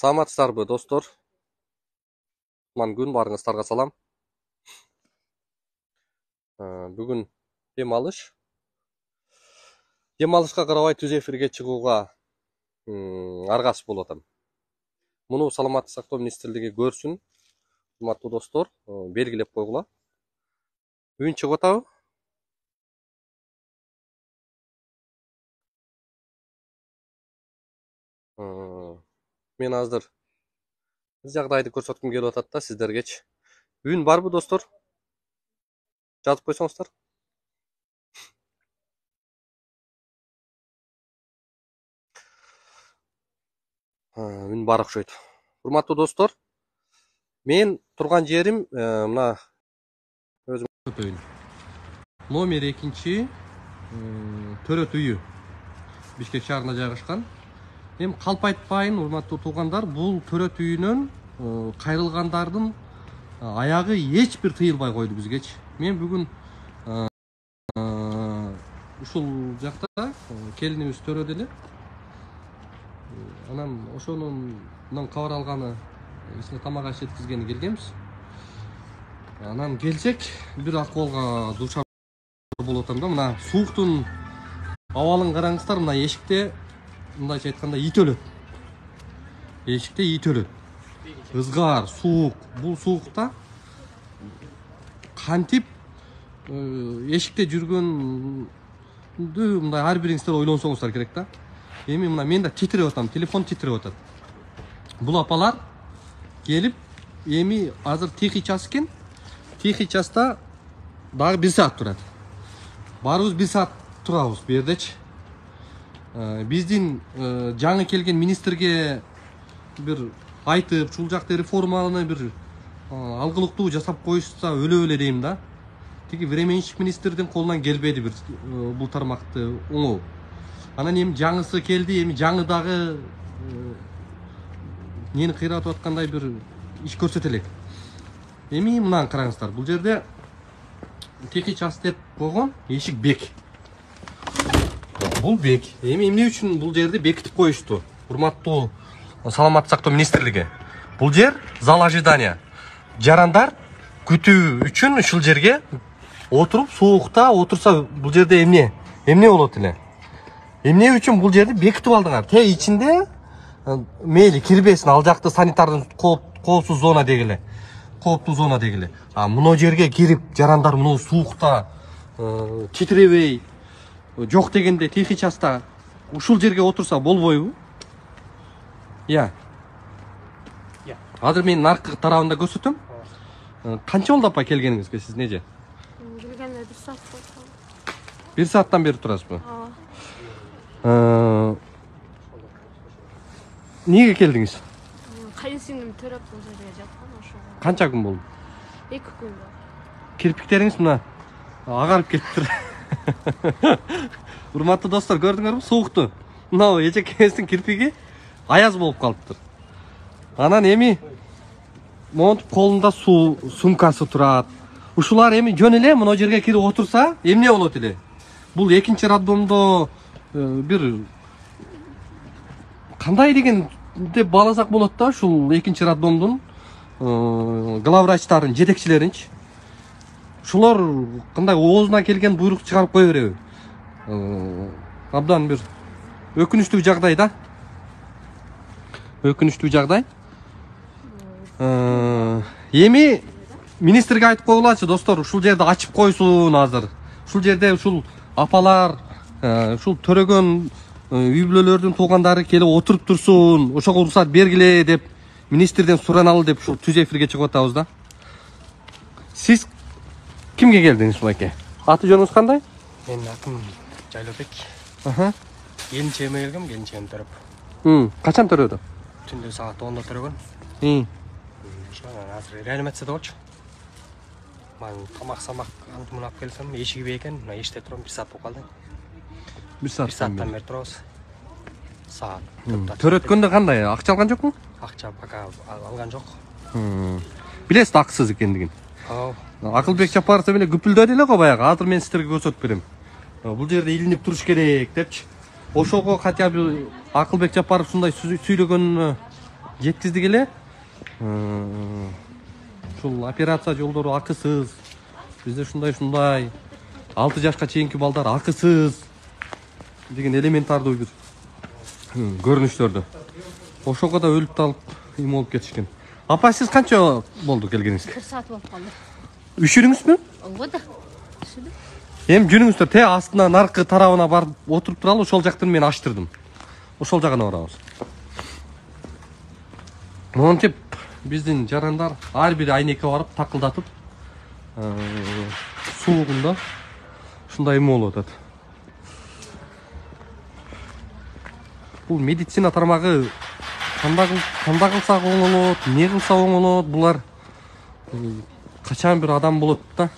Саламатсыздарбы достор? Ман күн барыңыздарга салам. Бүгүн дем алыш. Дем алышка карабай түз эфирге чыгууга аргасыз болуп атам. Муну саламаттык сактоо министрлиги көрсүн. Урматтуу достор, белгилеп койгула. Үн чыгып атабы? Мен азыр жагдайды көрсөткүм келип атат да сиздергечи. Үн барбы достор? Жазып койсоңуздар. Үн бар окшойт. Урматтуу достор, мен турган жерим мына өзүм номер 2 төрөт үйү Бишкек шаарына жайгашкан. Эми калп айтпайын, урматтуу туугандар, бул төрөт үйүнөн кайрылгандардын аягы эч бир тыйылбай койду бизгечи. Мен бүгүн ушул жакта келинибиз төрөдө эле. Анан ошонун кабар алганы, эсине тамак аш жеткизгени келгенбиз. Анан келсек, бир акыбалга дуушар болуп атам да. Мына сууктун абалын караңыздар, мына эшикте мындайча айтканда ит өлөт. Эшикте ит өлөт. Ызгар, суук. Бул суукта кантип эшикте жүргөндү мындай ар бириңиздер ойлонсоңуздар керек да. Эми мына мен да титиреп атам, телефон титиреп атат. Бул апалар келип, эми азыр тихий час экен. Тихий часта дагы 1 саат турат. Барыбыз 1 саат турабыз бу жердечи. Биздин жаңы келген министрге бир айтып, ушул жакта реформаны бир алгылыктуу жасап коюшса өлө эле дейм да. Тиги временщик министрдин колунан келбеди бир бул тармакты оңоо. Анан эми жаңысы келди, эми жаңы дагы нени кыйратып аткандай бир иш көрсөтөлөк. Эми мынаны караңыздар, бул жерде тихий час деп койгон, эшик бек. Бул бек. Эми эмне үчүн бул жерди бекитип коюшту? Урматтуу саламаттык сактоо министрлиги. Бул жер зал ожидания. Жарандар күтүү үчүн ушул жерге отуруп, суукта отурса бул жерде эмне болот эле? Эмне үчүн бул жерди бекитип алдыңар? Те ичинде мейли кирбесин, ал жакты санитардын коопсуз зона дегиле. Кооптуу зона дегиле. Муну жерге кирип, жарандар муну суукта титиребей, жок дегенде тихий часта ушул жерге отурса болбойбу? Я. Азыр мен наркы тарабында көрсөтөм. Канча болду апа келгениңизге сиз неже? Келгенде 1 саат болду. 1 сааттан бери турасызбы? Неге келдиңиз? Кайынсиңдим төрөп бул жерге жаткан ошого. Канча күн болду? 2 күн болду. Кирпиктериңиз мына агарып кетиптир. Урматтуу достор, көрдүңөрбү суукту? Мына эжекеңиздин кирпиги аяз болуп калыптыр. Анан эми монтип колунда суу сумкасы турат. Ушулар эми жөн эле мына жерге кирип отурса, эмне болот эле? Бул экинчи роддомдо бир кандай деген деп бааласак болот да, ушул экинчи роддомдун главврачтарын, жетекчилеринчи. Ушулар кандай оозуна келген буйрук чыгарып кое береби? Абдан бир өкүнүчтүү жагдай да. Өкүнүчтүү жагдай. Эми министрге айтып койгулачы достор, ушул жерди ачып койсун азыр. Ушул жерде ушул апалар, ушул төрөгөн үй бүлөлөрдүн туугандары келип отуруп турсун, ошого уруксат бергиле деп министрден сураналы деп ушул түз эфирге чыгып атабыз да. Сиз кимге келдиңиз булайке? Аты жөнүңүз кандай? Менин атым Жайлообек. Келинчегиме келгем, келинчегим төрөп. Качан төрөдү? Түндө саат 10-да төрөгөн. Ошондон азыр реанимацияда болчу. Мен тамак-самак алып муну алып келсем, эшиги бек экен. Мына эшикте турам, 1 саат болуп калды. 1 сааттан бери турабыз. Саат 4-та. Төрөткөндө кандай? Акча алган жокму? Акча пока алган жок. Билесиз акысыз экендигин. Акылбек Жапаров эле күпүлдөдү эле го баягы. Азыр мен сиздерге көрсөтүп берем. Бул жерде илинип туруш керек депчи. Ошого хотя бы Акылбек Жапаров ушундай сүйлөгөнүнө жеткиздик эле. Ушул операция жолдору акысыз. Бизде ушундай 6 жашка чейинки балдар акысыз деген элементардуу бир көрүнүштөрдү. Ошого да өлүп талып эме болуп кетишкен. Апа, сиз канча болду келгениңизге? 1 saat болуп калды. Үшүрүңүзбү? Ооба да. Эми жүрүңүздөр, те астына наркы тарабына барып отуруп туралы, ошол жактан мен аштырдым. Ошол жагына барабыз. Монтип биздин жарандар ар бир айнекке барып такылдатып, суугунда ушундай эме болуп атат. Бул медицина тармагы кандай кылса оңолот, эмне кылса оңолот, булар качан бир адам болот да.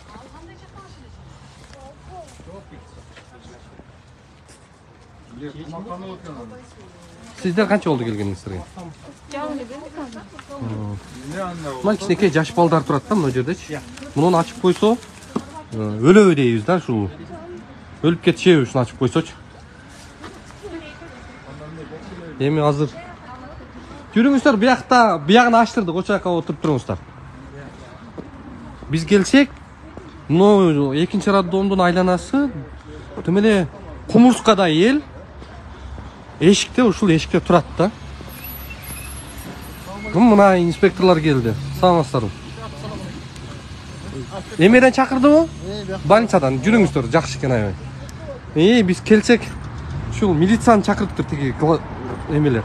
Сиздер канча болду келгениңиздерге? Жаңы бер. Мына кичинекей жаш балдар турат да мына жердечи. Муну ачып койсо өлөбү дейбиз да, ушул. Өлүп кетишеби ушуну ачып койсочу. Эми азыр жүрүңүздөр, биягын аштырдык, ошол жака отуруп туруңуздар. Биз келсек, мына экинчи роддомдун айланасы тим эле кумурскадай эл эшикте, ушул эшикте турат да. Мына инспекторлор келди. Саламатсыздарбы? Эмеден чакырдыбы? Больницадан. Жүрүңүздөр, жакшы экен аябай. Биз келсек, ушул милицияны чакырыптыр тиги эмелер.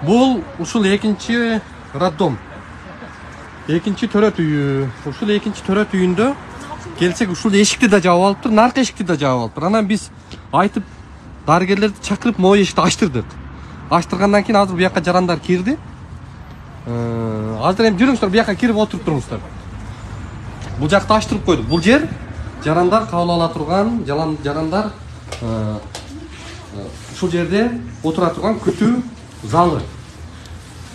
Бул ушул экинчи роддом. Экинчи төрөт үйү. Ушул экинчи төрөт үйүндө келсек, ушул эшикти да жаап алыптыр, наркы эшикти да жаап алыптыр. Анан биз айтып дарыгерлерди чакырып, могу эшикти ачтырдык. Ачтыргандан кийин азыр буяка жарандар кирди. Азыр эми жүрүңүздөр, буяка кирип отуруп туруңуздар. Бул жакты ачтырып койдук. Бул жер жарандар кабыл ала турган, жарандар ушул жерде отура турган күтүү залы.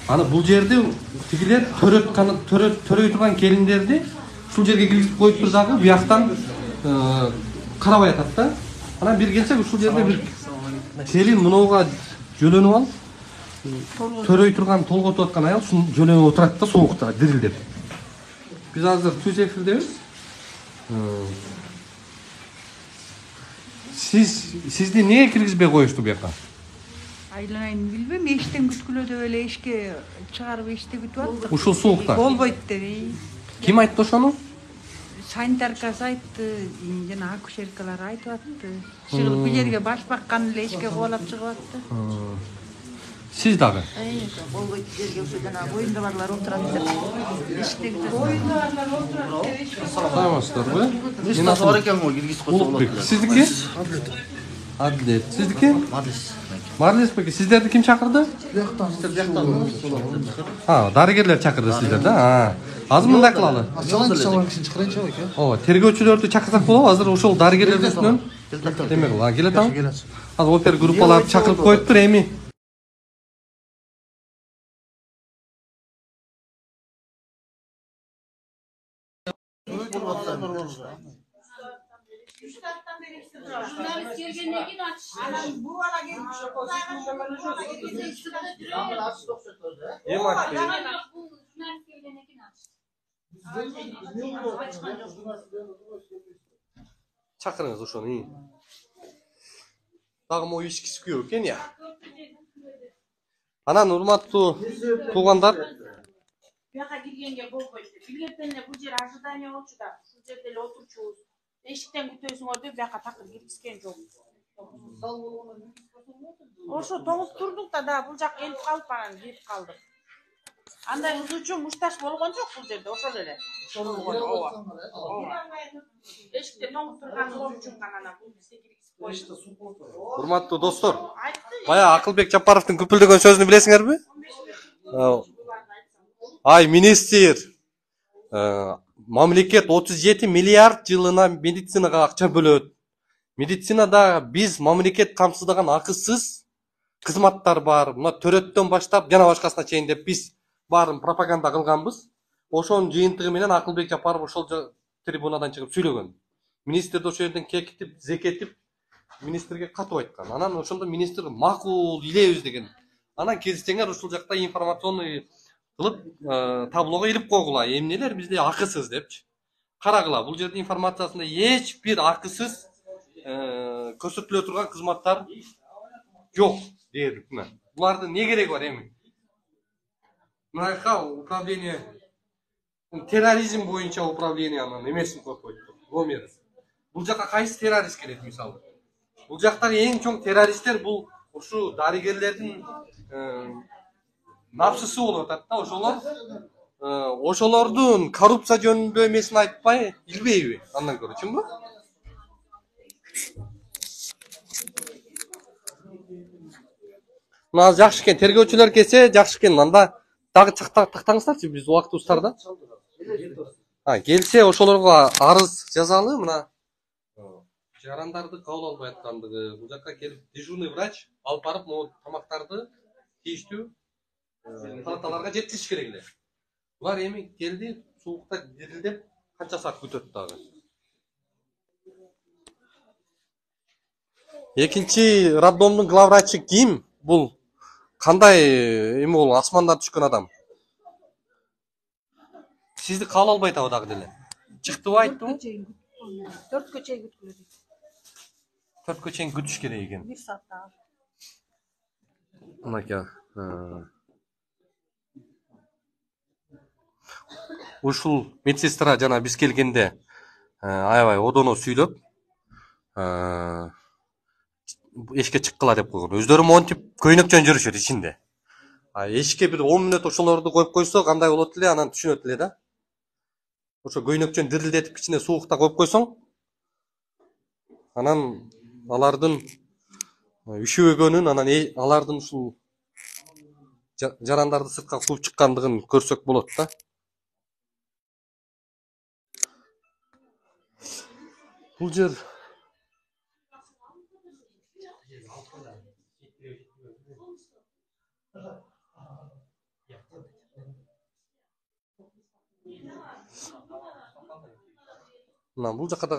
Аны бул жерде тигилер төрөй турган келиндерди ушул жерге киргизип коюптур дагы, бияктан карабай атат да. Анан бир келсек, ушул жерде бир келин мынауга жөлөнүп алып, төрөй турган, толготуп аткан аял ушун жөлөнүп отурат да, соокта дирилдеп. Биз азыр түз эфирдебиз. Сизди эмнеге киргизбей коюшту буяка? Айланайын билбейм, эштен күткүлө деп эле эшикке чыгарып эшикте күтүп аттык. Ушул соокта. Болбойт деп. Ким айтты ошону? Санитаркасы айтты, жана акушеркалар айтып атты. Чыгып бул жерге баш баккан эле эшикке кубалап чыгып атты. Сиз дагы? Болбойт жерге ошо жана боюнда барлар отурат деп. Эшикте күтүп. Боюнда барлар отурат деп эшикке. Саламатсыздарбы? Мен бар екен ғой, киргизип койсо болот. Улукбек. Сиздики? Адлет. Сиздики? Марлес беке, сиздерди ким чакырды? Дарыгерлер чакырды сиздерди, да? Азыр мындай кылалы. Салам кишини чакырайынчы беке. Ооба, тергөөчүлөрдү чакырсак болобу? Азыр ошол дарыгерлердин үстүнөн эме кыл, келет ам? Азыр опер группаларды чакырып коюптур, эми Jurnalist kelgandan keyin ochishdi. Ana bu bola kelib shu эми айтты. bu jurnalist kelgandan keyin ochishdi. Чакырыңыз ошону. Дагы могу ичкиси күйөө экен я. Анан урматтуу туугандар, Buyoqqa kirganga bo'lmaydi. Bilgetdan bu yer ожидание болчу да. Shu yerda эле o'turchubuz. Eshikdan kutaysiңер deb buyoqqa taqib kirgizgan jo'q. O'sha to'g'ib turdik da, bu joqqa elib qolib mana yetib qoldik. Anday uzuvchi mushtаш bo'lgan jo'q bu yerda, o'sha эле. Eshikda to'g'ib turgan zo'r uchun qanana bu bizga kirgizib qo'yishdi. урматтуу достор, баягы Акылбек Жапаровдун күпүлдөгөн сөзүн билесиңерби? Ай министр, мамлекет 37 миллиард жылына медицинага акча бөлөт. Медицинада биз мамлекет камсыздаган акысыз кызматтар бар. Мына төрөттөн баштап жана башкасына чейин деп биз баарын пропаганда кылганбыз. Ошонун жыйынтыгы менен Акылбек Жапаров ошол трибунадан чыгып сүйлөгөн. Министр ошол жерден кекитип, зекетип министрге катып айткан. Анан ошондо министр макул илебиз деген. Анан керісінше ушул жакта информационный кылып таблого илип койгула. Эмнелер бизде акысыз депчи. Карагыла, бул жерде информациясында эч бир акысыз көрсөтүлө турган кызматтар жок дейт үкмөт. Булардын не кереги бар эми? Мынакка управление терроризм боюнча управлениянын эмесин коюп койду. Номер. Бул жака кайсы террорист келет мисалы? Бул жактагы эң чоң террористтер бул ушу дарыгерлердин напсысы болуп атат да, ошолордун коррупция жөнүндө эмесин айтпай илбейби андан көрө, чынбы? Мына жакшы экен, тергөөчүлөр келсе жакшы экен. Анда дагы тактаңыздарчы, биз убактыбыздарда. Келсе ошолорго арыз жазалы, мына жарандарды кабыл албай аткандыгы, бул жакка келип дежурный врач алып барып, могу тамактарды тийиштүү палаталарга жеткизиш керек эле. Булар эми келди, суукта дирилдеп, канча саат күтөт дагы. Экинчи роддомдун главврачы ким? Бул кандай эми бул асмандан түшкөн адам? Сизди кабыл албай атабы дагы деле? Чыктыбы, айттыбы? 4-кө чейин күткүлө дейт. 4-кө чейин күтүш керек экен. 1 саатта. Мынакей. Ушул медсестра жана биз келгенде аябай одоно сүйлөп эшикке чыккыла деп койгон. Өздөрү монтип көйнөкчөн жүрүшөт ичинде. Эшикке бир 10 мүнөт ошолорду коюп койсо кандай болот эле, анан түшүнөт эле да. Ошо көйнөкчөн дирилдетип ичине суукта коюп койсоң, анан алардын үшөөгөнүн, анан алардын ушул жарандарды сыртка кууп чыккандыгын көрсөк болот да. Бул жер бул жакка да